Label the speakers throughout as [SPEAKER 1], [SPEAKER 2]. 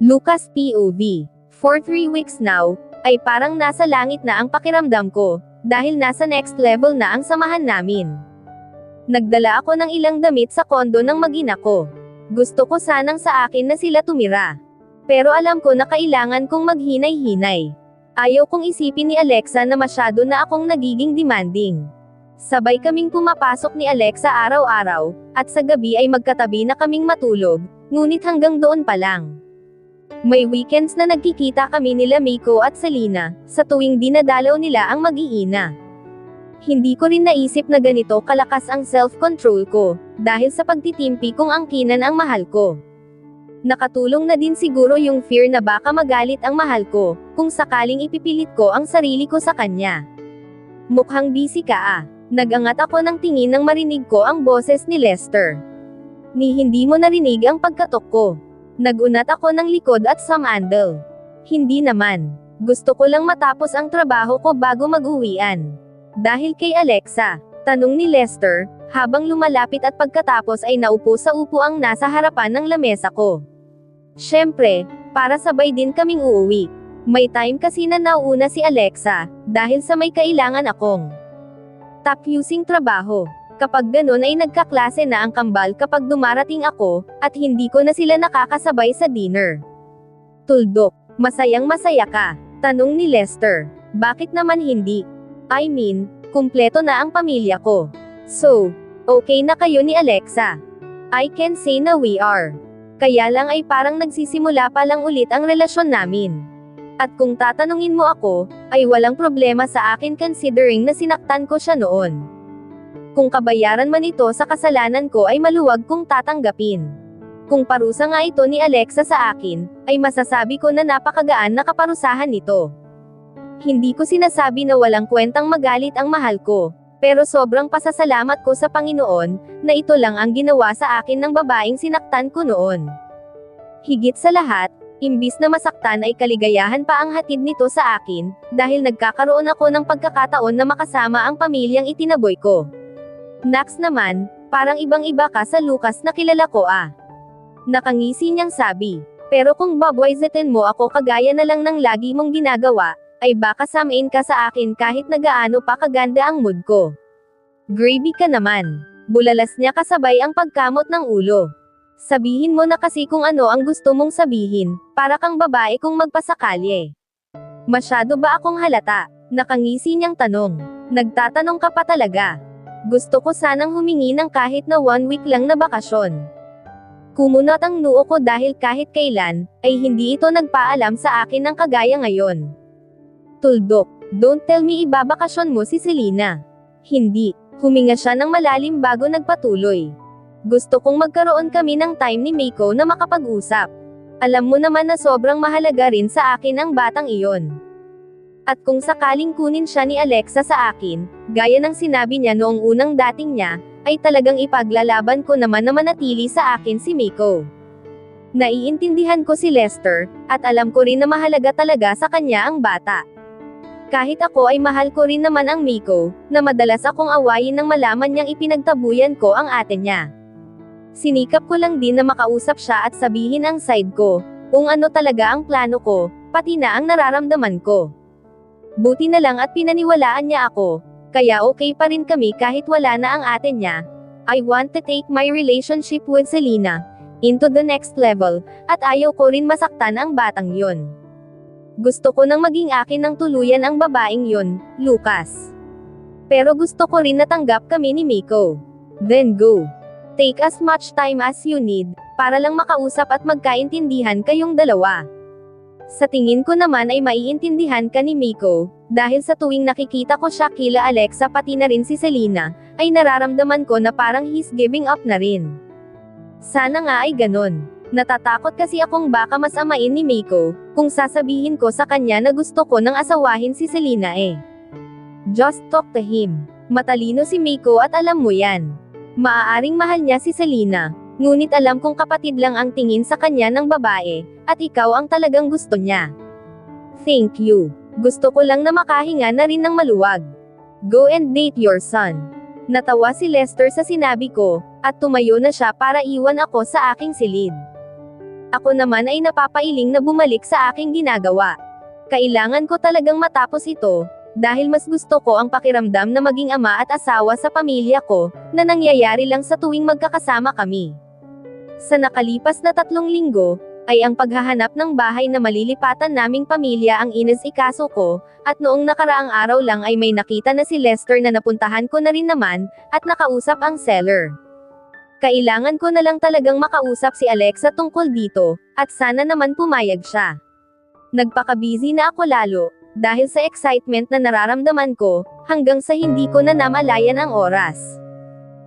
[SPEAKER 1] Lucas POV. For 3 weeks now, ay parang nasa langit na ang pakiramdam ko, dahil nasa next level na ang samahan namin. Nagdala ako ng ilang damit sa kondo ng mag-ina ko. Gusto ko sanang sa akin na sila tumira. Pero alam ko na kailangan kong maghinay-hinay. Ayaw kong isipin ni Alexa na masyado na akong nagiging demanding. Sabay kaming pumapasok ni Alexa araw-araw, at sa gabi ay magkatabi na kaming matulog, ngunit hanggang doon pa lang. May weekends na nagkikita kami nila Miko at Selena, sa tuwing dinadalaw nila ang mag-iina. Hindi ko rin naisip na ganito kalakas ang self-control ko, dahil sa pagtitimpi kong angkinan ang mahal ko. Nakatulong na din siguro yung fear na baka magalit ang mahal ko, kung sakaling ipipilit ko ang sarili ko sa kanya. Mukhang busy ka ah. Nagangat ako ng tingin nang marinig ko ang boses ni Lester. Ni hindi mo narinig ang pagkatok ko. Nagunat ako ng likod at sumandal. Hindi naman. Gusto ko lang matapos ang trabaho ko bago mag-uwian. Dahil kay Alexa, tanong ni Lester, habang lumalapit at pagkatapos ay naupo sa upuang nasa harapan ng lamesa ko. Siyempre, para sabay din kaming uuwi. May time kasi na nauuna si Alexa, dahil sa may kailangan akong tapusin trabaho. Kapag ganun ay nagkaklase na ang kambal kapag dumarating ako, at hindi ko na sila nakakasabay sa dinner. Tuldok, masayang masaya ka? Tanong ni Lester. Bakit naman hindi? I mean, kumpleto na ang pamilya ko. So, okay na kayo ni Alexa? I can say na we are. Kaya lang ay parang nagsisimula pa lang ulit ang relasyon namin. At kung tatanungin mo ako, ay walang problema sa akin considering na sinaktan ko siya noon. Kung kabayaran man ito sa kasalanan ko ay maluwag kong tatanggapin. Kung parusa nga ito ni Alexa sa akin, ay masasabi ko na napakagaan na kaparusahan nito. Hindi ko sinasabi na walang kwentang magalit ang mahal ko, pero sobrang pasasalamat ko sa Panginoon, na ito lang ang ginawa sa akin ng babaeng sinaktan ko noon. Higit sa lahat, imbis na masaktan ay kaligayahan pa ang hatid nito sa akin, dahil nagkakaroon ako ng pagkakataon na makasama ang pamilyang itinaboy ko. Next naman, parang ibang-iba ka sa Lucas na kilala ko ah. Nakangisi niyang sabi. Pero kung babwaisetin mo ako kagaya na lang ng lagi mong ginagawa, ay baka samain ka sa akin kahit na gaano pa kaganda ang mood ko. Gravy ka naman. Bulalas niya kasabay ang pagkamot ng ulo. Sabihin mo na kasi kung ano ang gusto mong sabihin, para kang babae kung magpasakalye. Masyado ba akong halata? Nakangisi niyang tanong. Nagtatanong ka pa talaga. Gusto ko sanang humingi ng kahit na 1 week lang na bakasyon. Kumunot ang noo ko dahil kahit kailan, ay hindi ito nagpaalam sa akin ng kagaya ngayon. Tuldok, don't tell me ibabakasyon mo si Selena. Hindi, huminga siya ng malalim bago nagpatuloy. Gusto kong magkaroon kami ng time ni Miko na makapag-usap. Alam mo naman na sobrang mahalaga rin sa akin ang batang iyon. At kung sakaling kunin siya ni Alexa sa akin, gaya ng sinabi niya noong unang dating niya, ay talagang ipaglalaban ko naman na manatili sa akin si Miko. Naiintindihan ko si Lester, at alam ko rin na mahalaga talaga sa kanya ang bata. Kahit ako ay mahal ko rin naman ang Miko, na madalas akong awayin nang malaman niyang ipinagtabuyan ko ang ate niya. Sinikap ko lang din na makausap siya at sabihin ang side ko, kung ano talaga ang plano ko, pati na ang nararamdaman ko. Buti na lang at pinaniwalaan niya ako, kaya okay pa rin kami kahit wala na ang ate niya. I want to take my relationship with Selena into the next level, at ayaw ko rin masaktan ang batang yon. Gusto ko nang maging akin ng tuluyan ang babaeng yon, Lucas. Pero gusto ko rin natanggap kami ni Miko. Then go. Take as much time as you need, para lang makausap at magkaintindihan kayong dalawa. Sa tingin ko naman ay maiintindihan ka ni Miko, dahil sa tuwing nakikita ko siya kila Alexa pati na rin si Selena, ay nararamdaman ko na parang he's giving up na rin. Sana nga ay ganon. Natatakot kasi akong baka mas amain ni Miko, kung sasabihin ko sa kanya na gusto ko nang asawahin si Selena eh. Just talk to him. Matalino si Miko at alam mo yan. Maaaring mahal niya si Selena, ngunit alam kong kapatid lang ang tingin sa kanya ng babae, at ikaw ang talagang gusto niya. Thank you. Gusto ko lang na makahinga na rin ng maluwag. Go and date your son. Natawa si Lester sa sinabi ko, at tumayo na siya para iwan ako sa aking silid. Ako naman ay napapailing na bumalik sa aking ginagawa. Kailangan ko talagang matapos ito, dahil mas gusto ko ang pakiramdam na maging ama at asawa sa pamilya ko, na nangyayari lang sa tuwing magkakasama kami. Sa nakalipas na 3 linggo, ay ang paghahanap ng bahay na malilipatan naming pamilya ang inasikaso ko, at noong nakaraang araw lang ay may nakita na si Lester na napuntahan ko na rin naman, at nakausap ang seller. Kailangan ko na lang talagang makausap si Alexa tungkol dito, at sana naman pumayag siya. Nagpaka-busy na ako lalo, dahil sa excitement na nararamdaman ko, hanggang sa hindi ko na namalayan ang oras.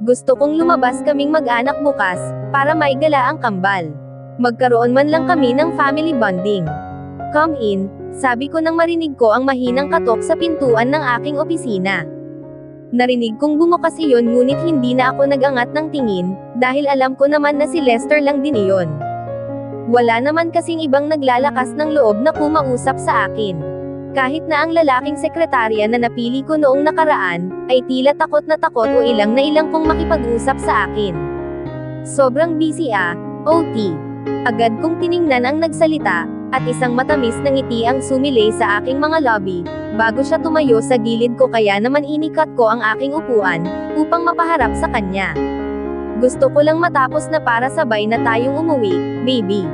[SPEAKER 1] Gusto kong lumabas kaming mag-anak bukas, para maigala ang kambal. Magkaroon man lang kami ng family bonding. Come in, sabi ko nang marinig ko ang mahinang katok sa pintuan ng aking opisina. Narinig kong bumukas iyon ngunit hindi na ako nag-angat ng tingin, dahil alam ko naman na si Lester lang din iyon. Wala naman kasing ibang naglalakas ng loob na kumausap sa akin. Kahit na ang lalaking sekretarya na napili ko noong nakaraan, ay tila takot na takot o ilang na ilang kong makipag-usap sa akin. Sobrang busy OT. Agad kong tiningnan ang nagsalita, at isang matamis na ngiti ang sumilay sa aking mga lobby, bago siya tumayo sa gilid ko kaya naman inikat ko ang aking upuan, upang mapaharap sa kanya. Gusto ko lang matapos na para sabay na tayong umuwi, baby.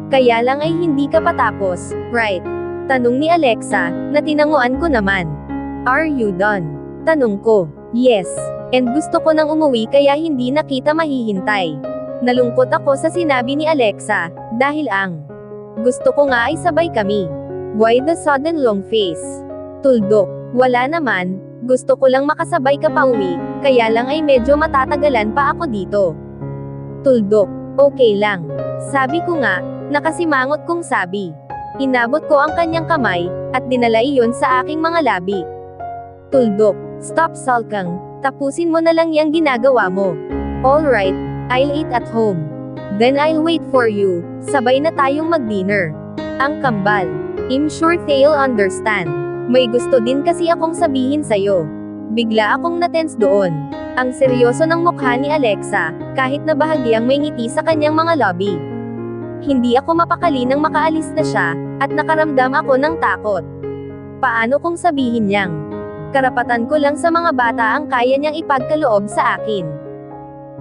[SPEAKER 1] Kaya lang ay hindi ka patapos, right? Tanong ni Alexa, na tinanguan ko naman. Are you done? Tanong ko. Yes. And gusto ko nang umuwi kaya hindi na kita mahihintay. Nalungkot ako sa sinabi ni Alexa, dahil ang gusto ko nga ay sabay kami. Why the sudden long face? Tuldok, wala naman, gusto ko lang makasabay ka pa uwi, kaya lang ay medyo matatagalan pa ako dito. Tuldok, okay lang. Sabi ko nga, nakasimangot kong sabi. Inabot ko ang kanyang kamay, at dinala iyon sa aking mga labi. Tuldok, stop sulkang, tapusin mo na lang yang ginagawa mo. Alright, I'll eat at home. Then I'll wait for you, sabay na tayong mag-dinner. Ang kambal. I'm sure they'll understand. May gusto din kasi akong sabihin sa'yo. Bigla akong natense doon. Ang seryoso ng mukha ni Alexa, kahit na bahagyang may ngiti sa kanyang mga lobby. Hindi ako mapakali nang makaalis na siya, at nakaramdam ako ng takot. Paano kung sabihin niyang, karapatan ko lang sa mga bata ang kaya niyang ipagkaloob sa akin.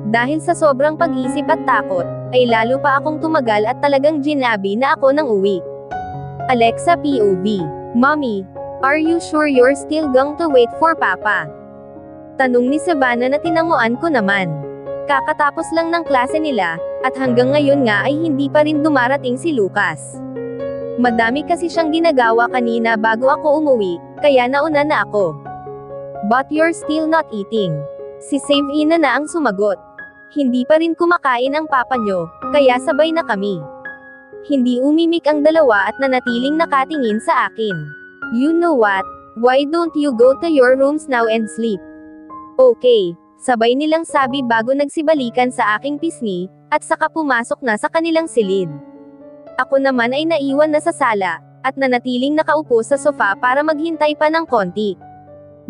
[SPEAKER 1] Dahil sa sobrang pag-isip at takot, ay lalo pa akong tumagal at talagang ginabi na ako nang uwi. Alexa POV. Mommy, are you sure you're still going to wait for Papa? Tanong ni Savannah na tinanguan ko naman. Kakatapos lang ng klase nila, at hanggang ngayon nga ay hindi pa rin dumarating si Lucas. Madami kasi siyang ginagawa kanina bago ako umuwi, kaya nauna na ako. But you're still not eating. Si Savina na ang sumagot. Hindi pa rin kumakain ang papa nyo, kaya sabay na kami. Hindi umimik ang dalawa at nanatiling nakatingin sa akin. You know what? Why don't you go to your rooms now and sleep? Okay, sabay nilang sabi bago nagsibalikan sa aking pisngi, at saka pumasok na sa kanilang silid. Ako naman ay naiwan na sa sala, at nanatiling nakaupo sa sofa para maghintay pa ng konti.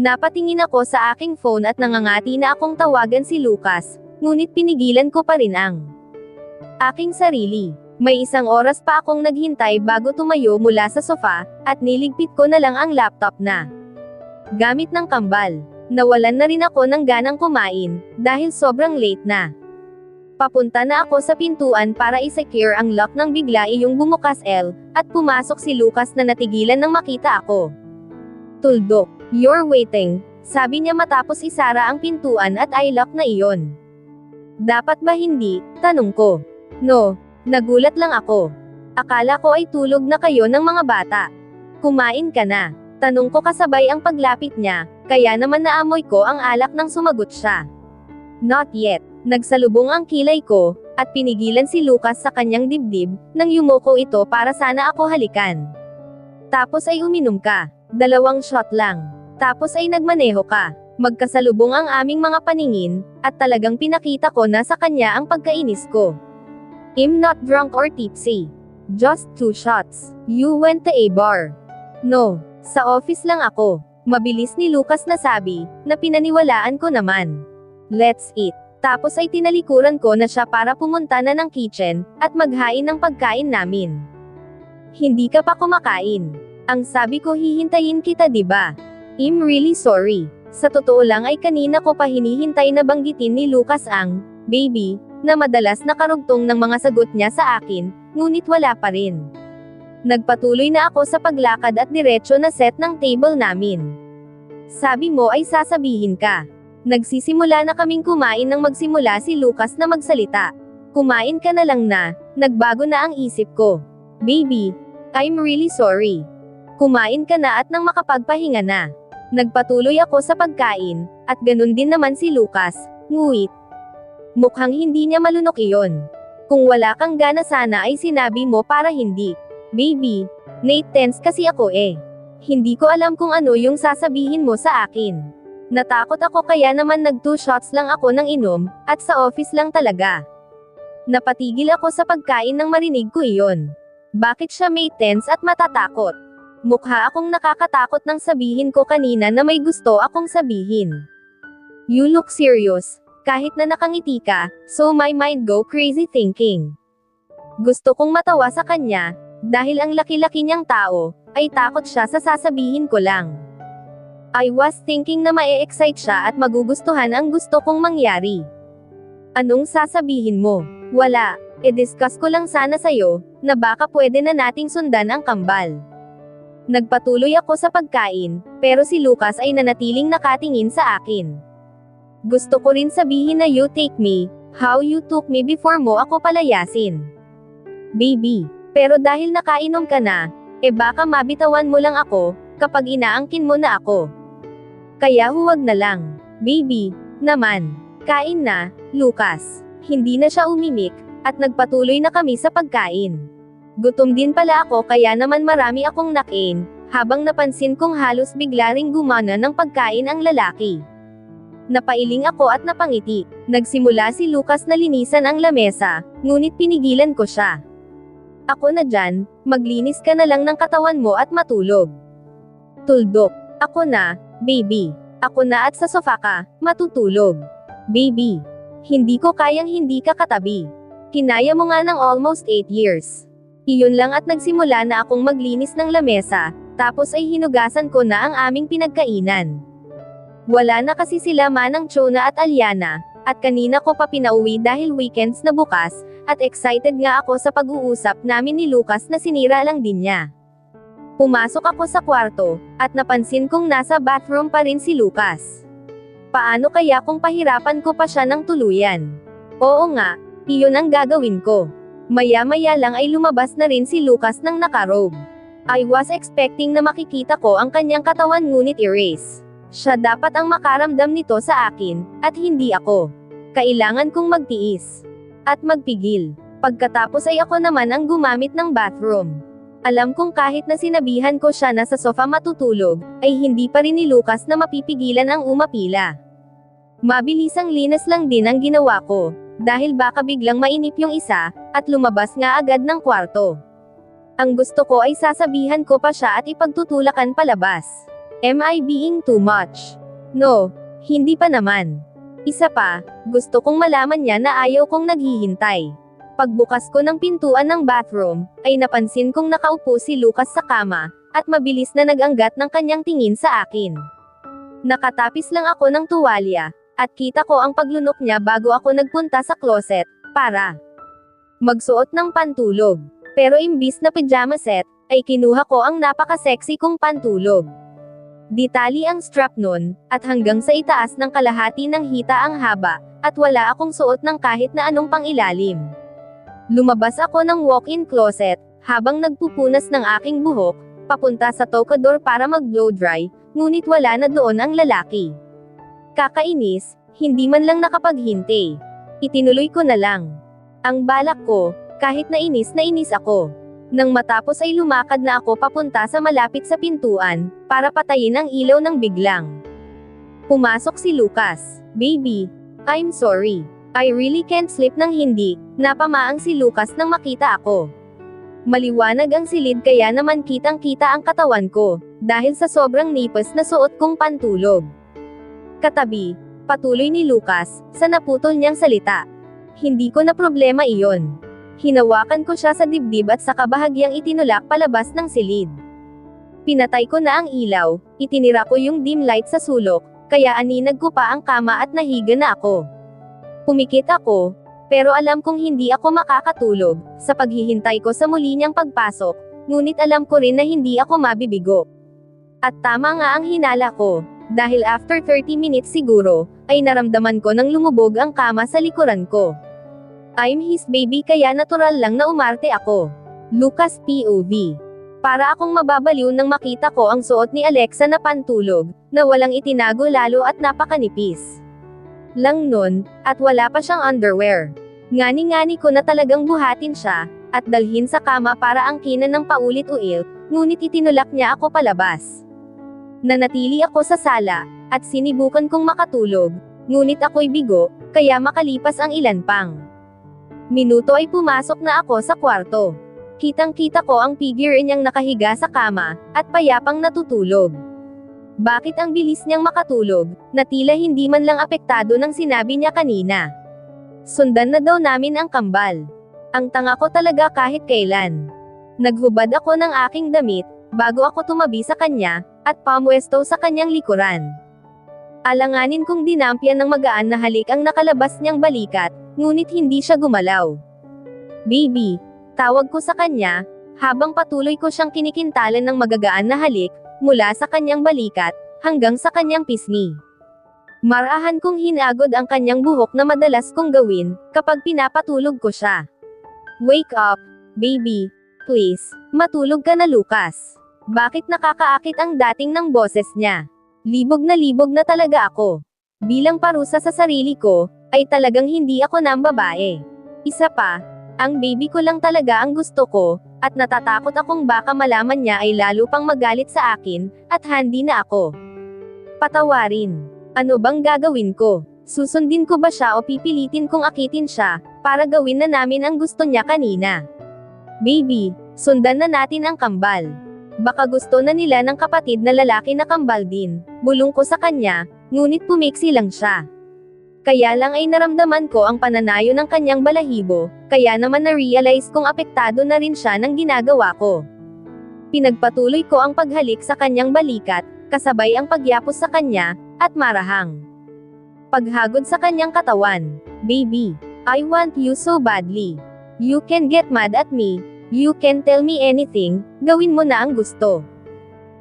[SPEAKER 1] Napatingin ako sa aking phone at nangangati na akong tawagan si Lucas, ngunit pinigilan ko pa rin ang aking sarili. May 1 oras pa akong naghintay bago tumayo mula sa sofa, at niligpit ko na lang ang laptop na gamit ng kambal. Nawalan na rin ako ng ganang kumain, dahil sobrang late na. Papunta na ako sa pintuan para i-secure ang lock nang bigla iyong bumukas at pumasok si Lucas na natigilan nang makita ako. Tuldok, you're waiting, sabi niya matapos isara ang pintuan at i-lock na iyon. Dapat ba hindi? Tanong ko. No, nagulat lang ako. Akala ko ay tulog na kayo ng mga bata. Kumain ka na? Tanong ko kasabay ang paglapit niya, kaya naman naamoy ko ang alak nang sumagot siya. Not yet. Nagsalubong ang kilay ko, at pinigilan si Lucas sa kanyang dibdib, nang yumoko ito para sana ako halikan. Tapos ay uminom ka. 2 shot lang. Tapos ay nagmaneho ka. Magkasalubong ang aming mga paningin, at talagang pinakita ko na sa kanya ang pagkainis ko. I'm not drunk or tipsy. Just 2 shots. You went to a bar. No, sa office lang ako. Mabilis ni Lucas na sabi, na pinaniwalaan ko naman. Let's eat. Tapos ay tinalikuran ko na siya para pumunta na ng kitchen, at maghain ng pagkain namin. Hindi ka pa kumakain. Ang sabi ko hihintayin kita diba? I'm really sorry. Sa totoo lang ay kanina ko pa hinihintay na banggitin ni Lucas ang, baby, na madalas nakarugtong ng mga sagot niya sa akin, ngunit wala pa rin. Nagpatuloy na ako sa paglakad at diretso na set ng table namin. Sabi mo ay sasabihin ka. Nagsisimula na kaming kumain nang magsimula si Lucas na magsalita. Kumain ka na lang na, nagbago na ang isip ko. Baby, I'm really sorry. Kumain ka na at nang makapagpahinga na. Nagpatuloy ako sa pagkain, at ganun din naman si Lucas, nguwit. Mukhang hindi niya malunok iyon. Kung wala kang gana sana ay sinabi mo para hindi. Baby, tense kasi ako eh. Hindi ko alam kung ano yung sasabihin mo sa akin. Natakot ako kaya naman nag 2 shots lang ako ng inom, at sa office lang talaga. Napatigil ako sa pagkain nang marinig ko iyon. Bakit siya may tense at matatakot? Mukha akong nakakatakot nang sabihin ko kanina na may gusto akong sabihin. You look serious, kahit na nakangiti ka, so my mind go crazy thinking. Gusto kong matawa sa kanya, dahil ang laki-laki niyang tao, ay takot siya sa sasabihin ko lang. I was thinking na mae-excite siya at magugustuhan ang gusto kong mangyari. Anong sasabihin mo? Wala, discuss ko lang sana sa'yo, na baka pwede na nating sundan ang kambal. Nagpatuloy ako sa pagkain, pero si Lucas ay nanatiling nakatingin sa akin. Gusto ko rin sabihin na you take me, how you took me before mo ako palayasin. Baby, pero dahil nakainom ka na, baka mabitawan mo lang ako, kapag inaangkin mo na ako. Kaya huwag na lang. Baby, naman. Kain na, Lucas. Hindi na siya umimik, at nagpatuloy na kami sa pagkain. Gutom din pala ako kaya naman marami akong nakain, habang napansin kong halos bigla ring gumana ng pagkain ang lalaki. Napailing ako at napangiti. Nagsimula si Lucas na linisan ang lamesa, ngunit pinigilan ko siya. Ako na dyan, maglinis ka na lang ng katawan mo at matulog. Tuldok. Ako na, baby. Ako na at sa sofa ka, matutulog. Baby. Hindi ko kayang hindi ka katabi. Kinaya mo nga ng almost 8 years. Iyon lang at nagsimula na akong maglinis ng lamesa, tapos ay hinugasan ko na ang aming pinagkainan. Wala na kasi sila Manang Chona at Aliana, at kanina ko pa pinauwi dahil weekends na bukas, at excited nga ako sa pag-uusap namin ni Lucas na sinira lang din niya. Pumasok ako sa kwarto, at napansin kong nasa bathroom pa rin si Lucas. Paano kaya kung pahirapan ko pa siya ng tuluyan? Oo nga, iyon ang gagawin ko. Maya-maya lang ay lumabas na rin si Lucas ng nakarobe. I was expecting na makikita ko ang kanyang katawan ngunit erase. Siya dapat ang makaramdam nito sa akin, at hindi ako. Kailangan kong magtiis. At magpigil. Pagkatapos ay ako naman ang gumamit ng bathroom. Alam kong kahit na sinabihan ko siya na sa sofa matutulog, ay hindi pa rin ni Lucas na mapipigilan ang umapila. Mabilisang linas lang din ang ginawa ko, dahil baka biglang mainip yung isa, at lumabas nga agad ng kwarto. Ang gusto ko ay sasabihan ko pa siya at ipagtutulakan palabas. Am I being too much? No, hindi pa naman. Isa pa, gusto kong malaman niya na ayaw kong naghihintay. Pagbukas ko ng pintuan ng bathroom, ay napansin kong nakaupo si Lucas sa kama, at mabilis na nag-anggat ng kanyang tingin sa akin. Nakatapis lang ako ng tuwalya, at kita ko ang paglunok niya bago ako nagpunta sa closet, para magsuot ng pantulog. Pero imbis na pajama set, ay kinuha ko ang napaka-sexy kong pantulog. Ditali ang strap nun, at hanggang sa itaas ng kalahati ng hita ang haba, at wala akong suot ng kahit na anong pangilalim. Lumabas ako ng walk-in closet, habang nagpupunas ng aking buhok, papunta sa tocador para mag-blow dry, ngunit wala na doon ang lalaki. Kakainis, hindi man lang nakapaghintay. Itinuloy ko na lang ang balak ko, kahit na inis ako. Nang matapos ay lumakad na ako papunta sa malapit sa pintuan, para patayin ang ilaw ng biglang. Pumasok si Lucas. Baby, I'm sorry. I really can't sleep nang hindi. Napamaang si Lucas nang makita ako. Maliwanag ang silid kaya naman kitang-kita ang katawan ko, dahil sa sobrang nipis na suot kong pantulog. Katabi, Patuloy ni Lucas, sa naputol niyang salita. Hindi ko na problema iyon. Hinawakan ko siya sa dibdib at saka bahagyang itinulak palabas ng silid. Pinatay ko na ang ilaw, itinira ko yung dim light sa sulok, kaya aninag ko pa ang kama at nahiga na ako. Pumikit ako, pero alam kong hindi ako makakatulog, sa paghihintay ko sa muli niyang pagpasok, ngunit alam ko rin na hindi ako mabibigo. At tama nga ang hinala ko, dahil after 30 minutes siguro, ay naramdaman ko nang lumubog ang kama sa likuran ko. I'm his baby kaya natural lang na umarte ako. Lucas POV. Para akong mababaliw nang makita ko ang suot ni Alexa na pantulog, na walang itinago lalo at napakanipis lang nun, at wala pa siyang underwear. Ngani-ngani ko na talagang buhatin siya, at dalhin sa kama para angkinan ng paulit-ulit, ngunit itinulak niya ako palabas. Nanatili ako sa sala, at sinibukan kong makatulog, ngunit ako'y bigo, kaya makalipas ang ilan pang minuto ay pumasok na ako sa kwarto. Kitang-kita ko ang figure niyang nakahiga sa kama, at payapang natutulog. Bakit ang bilis niyang makatulog, na tila hindi man lang apektado ng sinabi niya kanina. Sundan na daw namin ang kambal. Ang tanga ko talaga kahit kailan. Naghubad ako ng aking damit, bago ako tumabi sa kanya, at pamwesto sa kanyang likuran. Alanganin kong dinampyan ng magaan na halik ang nakalabas niyang balikat, ngunit hindi siya gumalaw. Baby, tawag ko sa kanya, habang patuloy ko siyang kinikintalan ng magagaan na halik, mula sa kanyang balikat, hanggang sa kanyang pisngi. Marahan kong hinagod ang kanyang buhok na madalas kong gawin, kapag pinapatulog ko siya. Wake up, baby. Please, matulog ka na Lucas. Bakit nakakaakit ang dating ng boses niya? Libog na talaga ako. Bilang parusa sa sarili ko, ay talagang hindi ako ng babae. Isa pa, ang baby ko lang talaga ang gusto ko, at natatakot akong baka malaman niya ay lalo pang magalit sa akin, at handi na ako. Patawarin. Ano bang gagawin ko? Susundin ko ba siya o pipilitin kong akitin siya, para gawin na namin ang gusto niya kanina? Baby, sundan na natin ang kambal. Baka gusto na nila ng kapatid na lalaki na kambal din. Bulong ko sa kanya, ngunit pumiksi lang siya. Kaya lang ay naramdaman ko ang pananayo ng kanyang balahibo, kaya naman na-realize kong apektado na rin siya ng ginagawa ko. Pinagpatuloy ko ang paghalik sa kanyang balikat, kasabay ang pagyapos sa kanya, at marahang paghagod sa kanyang katawan. Baby, I want you so badly. You can get mad at me, you can tell me anything, gawin mo na ang gusto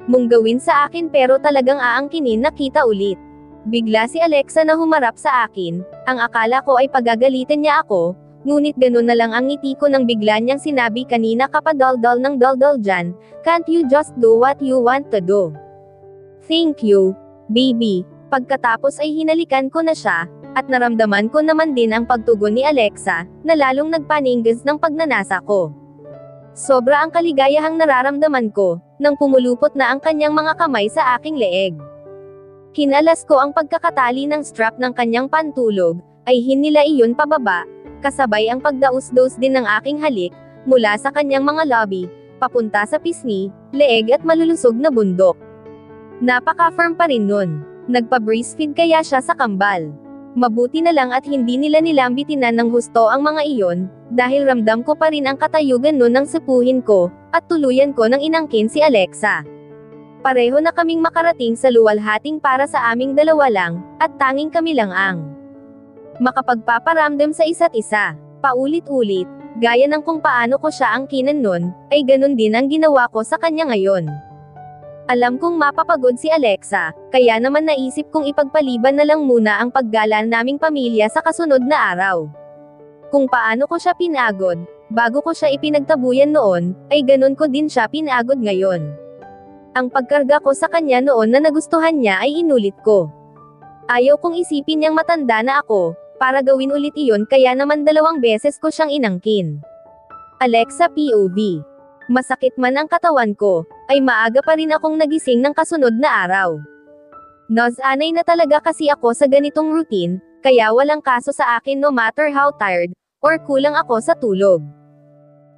[SPEAKER 1] mong gawin sa akin pero talagang aangkinin na kita ulit. Bigla si Alexa na humarap sa akin, ang akala ko ay pagagalitan niya ako, ngunit ganun na lang ang ngiti ko nang bigla niyang sinabi kanina ka pa daldal ng daldal dyan, can't you just do what you want to do? Thank you, baby. Pagkatapos ay hinalikan ko na siya, at naramdaman ko naman din ang pagtugon ni Alexa, na lalong nagpaningas ng pagnanasa ko. Sobra ang kaligayahang nararamdaman ko, nang pumulupot na ang kanyang mga kamay sa aking leeg. Kinalas ko ang pagkakatali ng strap ng kanyang pantulog, ay hinila iyon pababa, kasabay ang pagdaus-dos din ng aking halik, mula sa kanyang mga lobby, papunta sa pisngi, leeg at malulusog na bundok. Napaka-firm pa rin nun. Nagpa-breastfeed kaya siya sa kambal. Mabuti na lang at hindi nila nilambitinan ng husto ang mga iyon, dahil ramdam ko pa rin ang katayugan nun ng sepuhin ko, at tuluyan ko nang inangkin si Alexa. Pareho na kaming makarating sa luwalhating para sa aming dalawa lang, at tanging kami lang ang makapagpaparamdam sa isa't isa. Paulit-ulit, gaya ng kung paano ko siya angkinan nun, ay ganun din ang ginawa ko sa kanya ngayon. Alam kong mapapagod si Alexa, kaya naman naisip kong ipagpaliban na lang muna ang paggala naming pamilya sa kasunod na araw. Kung paano ko siya pinagod, bago ko siya ipinagtabuyan noon, ay ganun ko din siya pinagod ngayon. Ang pagkarga ko sa kanya noon na nagustuhan niya ay inulit ko. Ayaw kong isipin niyang matanda na ako, para gawin ulit iyon kaya naman 2 beses ko siyang inangkin. Alexa POV. Masakit man ang katawan ko, ay maaga pa rin akong nagising ng kasunod na araw. Nasanay na talaga kasi ako sa ganitong routine, kaya walang kaso sa akin no matter how tired, or kulang ako sa tulog.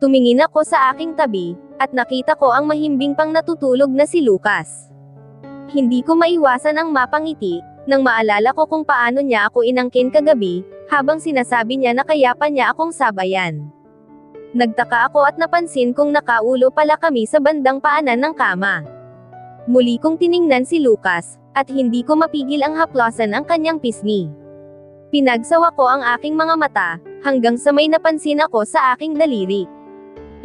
[SPEAKER 1] Tumingin ako sa aking tabi, at nakita ko ang mahimbing pang natutulog na si Lucas. Hindi ko maiwasan ang mapangiti, Nang maalala ko kung paano niya ako inangkin kagabi, habang sinasabi niya na kaya pa niya akong sabayan. Nagtaka ako at napansin kong nakaulo pala kami sa bandang paanan ng kama. Muli kong tiningnan si Lucas, at hindi ko mapigil ang haplosan ang kanyang pisngi. Pinagsawa ko ang aking mga mata, hanggang sa may napansin ako sa aking daliri.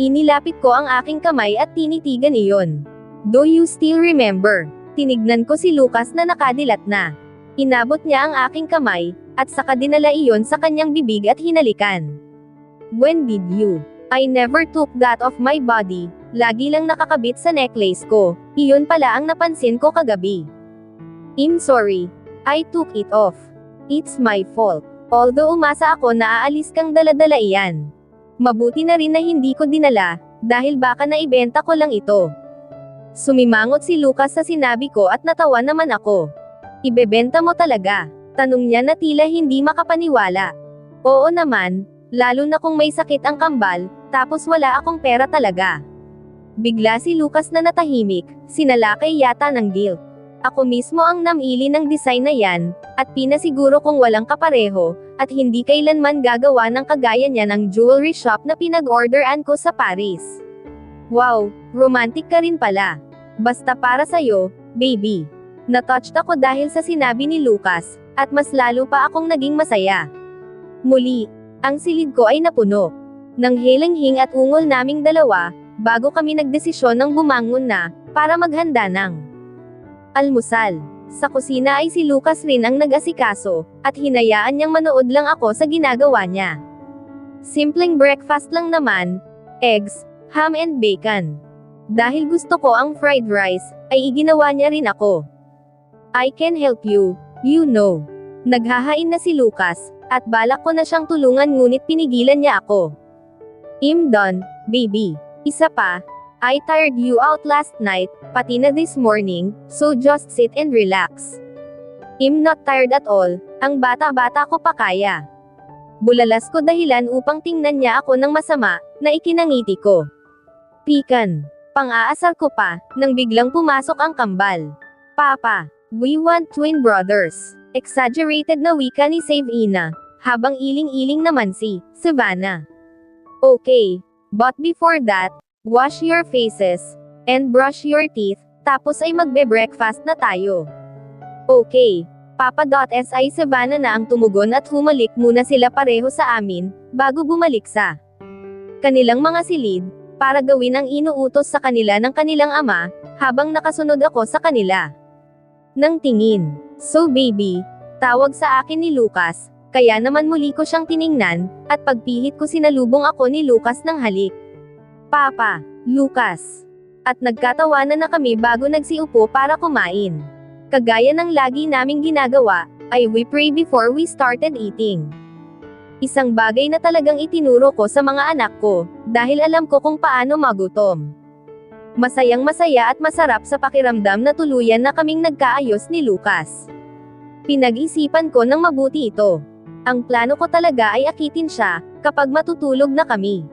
[SPEAKER 1] Inilapit ko ang aking kamay at tinitigan iyon. Do you still remember? Tinignan ko si Lucas na nakadilat na. Inabot niya ang aking kamay, at saka dinala iyon sa kanyang bibig at hinalikan. When did you? I never took that off my body, lagi lang nakakabit sa necklace ko, iyon pala ang napansin ko kagabi. I'm sorry. I took it off. It's my fault. Although umasa ako na aalis kang dala-dala iyan. Mabuti na rin na hindi ko dinala, dahil baka naibenta ko lang ito. Sumimangot si Lucas sa sinabi ko at natawa naman ako. Ibebenta mo talaga? Tanong niya na tila hindi makapaniwala. Oo naman, lalo na kung may sakit ang kambal, tapos wala akong pera talaga. Bigla si Lucas na natahimik, sinalakay yata ng guilt. Ako mismo ang namili ng design na yan, at pinasiguro kong walang kapareho, at hindi kailanman gagawa ng kagaya niya ng jewelry shop na pinag-orderan ko sa Paris. Wow, romantic ka rin pala. Basta para sa'yo, baby. Natouched ako dahil sa sinabi ni Lucas, at mas lalo pa akong naging masaya. Muli, ang silid ko ay napuno ng hilinghing at ungol naming dalawa, bago kami nagdesisyon ng bumangon na, para maghanda ng almusal. Sa kusina ay si Lucas rin ang nag-asikaso, at hinayaan niyang manood lang ako sa ginagawa niya. Simpleng breakfast lang naman, eggs, ham and bacon. Dahil gusto ko ang fried rice, ay iginawa niya rin ako. I can help you, you know. Naghahain na si Lucas, at balak ko na siyang tulungan ngunit pinigilan niya ako. I'm done, baby. Isa pa, I tired you out last night, pati na this morning, so just sit and relax. I'm not tired at all, ang bata-bata ko pa kaya. Bulalas ko dahilan upang tingnan niya ako ng masama, na ikinangiti ko. Pikan. Pang-aasar ko pa, nang biglang pumasok ang kambal. Papa, we want twin brothers. Exaggerated na wika ni Savina, habang iling-iling naman si Savannah. Okay, but before that, wash your faces, and brush your teeth, tapos ay magbe-breakfast na tayo. Okay, Papa.si Savannah na ang tumugon at humalik muna sila pareho sa amin, bago bumalik sa kanilang mga silid, para gawin ang inuutos sa kanila ng kanilang ama, habang nakasunod ako sa kanila. Nang tingin, so baby, tawag sa akin ni Lucas, kaya naman muli ko siyang tiningnan, at pagpihit ko sinalubong ako ni Lucas ng halik. Papa, Lucas. At nagkatawanan na kami bago nagsiupo para kumain. Kagaya ng lagi naming ginagawa, ay we pray before we started eating. Isang bagay na talagang itinuro ko sa mga anak ko, dahil alam ko kung paano magutom. Masayang masaya at masarap sa pakiramdam na tuluyan na kaming nagkaayos ni Lucas. Pinag-isipan ko ng mabuti ito. Ang plano ko talaga ay akitin siya, kapag matutulog na kami.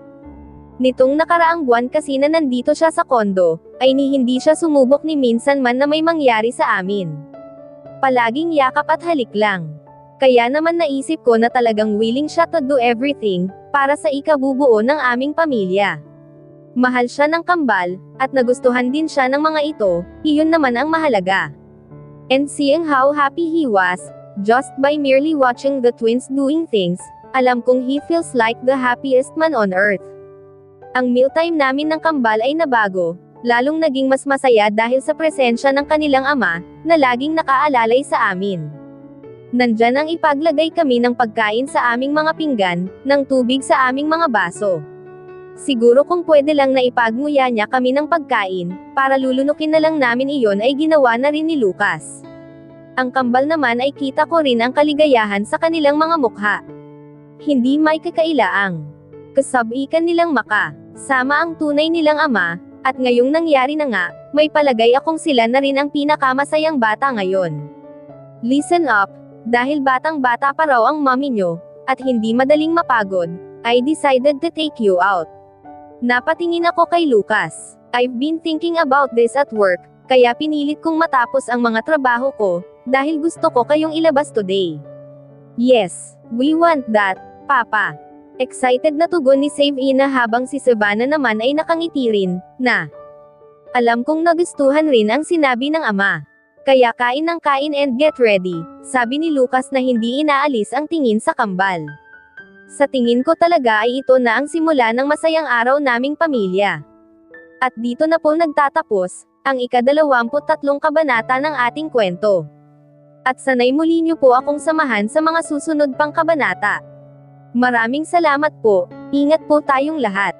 [SPEAKER 1] Nitong nakaraang buwan kasi na nandito siya sa kondo, ay hindi siya sumubok ni minsan man na may mangyari sa amin. Palaging yakap at halik lang. Kaya naman naisip ko na talagang willing siya to do everything, para sa ikabubuo ng aming pamilya. Mahal siya ng kambal, at nagustuhan din siya ng mga ito, iyon naman ang mahalaga. And seeing how happy he was, just by merely watching the twins doing things, alam kong he feels like the happiest man on earth. Ang mealtime namin ng kambal ay nabago, lalong naging mas masaya dahil sa presensya ng kanilang ama, na laging nakaalalay sa amin. Nandyan ang ipaglagay kami ng pagkain sa aming mga pinggan, ng tubig sa aming mga baso. Siguro kung pwede lang na ipagmuya niya kami ng pagkain, para lulunukin na lang namin iyon ay ginawa na rin ni Lucas. Ang kambal naman ay kita ko rin ang kaligayahan sa kanilang mga mukha. Hindi may kakailaang kasabikan nilang sama ang tunay nilang ama, at ngayong nangyari na nga, may palagay akong sila na rin ang pinakamasayang bata ngayon. Listen up, dahil batang-bata pa raw ang mommy nyo, at hindi madaling mapagod, I decided to take you out. Napatingin ako kay Lucas. I've been thinking about this at work, kaya pinilit kong matapos ang mga trabaho ko, Dahil gusto ko kayong ilabas today. Yes, we want that, Papa. Excited na tugon ni Save Ina habang si Savannah naman ay nakangiti rin, na. Alam kong nagustuhan rin ang sinabi ng ama. Kaya kain ng kain and get ready, sabi ni Lucas na hindi inaalis ang tingin sa kambal. Sa tingin ko talaga ay ito na ang simula ng masayang araw naming pamilya. At dito na po nagtatapos, ang ika-23 kabanata ng ating kwento. At sanay muli niyo po akong samahan sa mga susunod pang kabanata. Maraming salamat po, ingat po tayong lahat.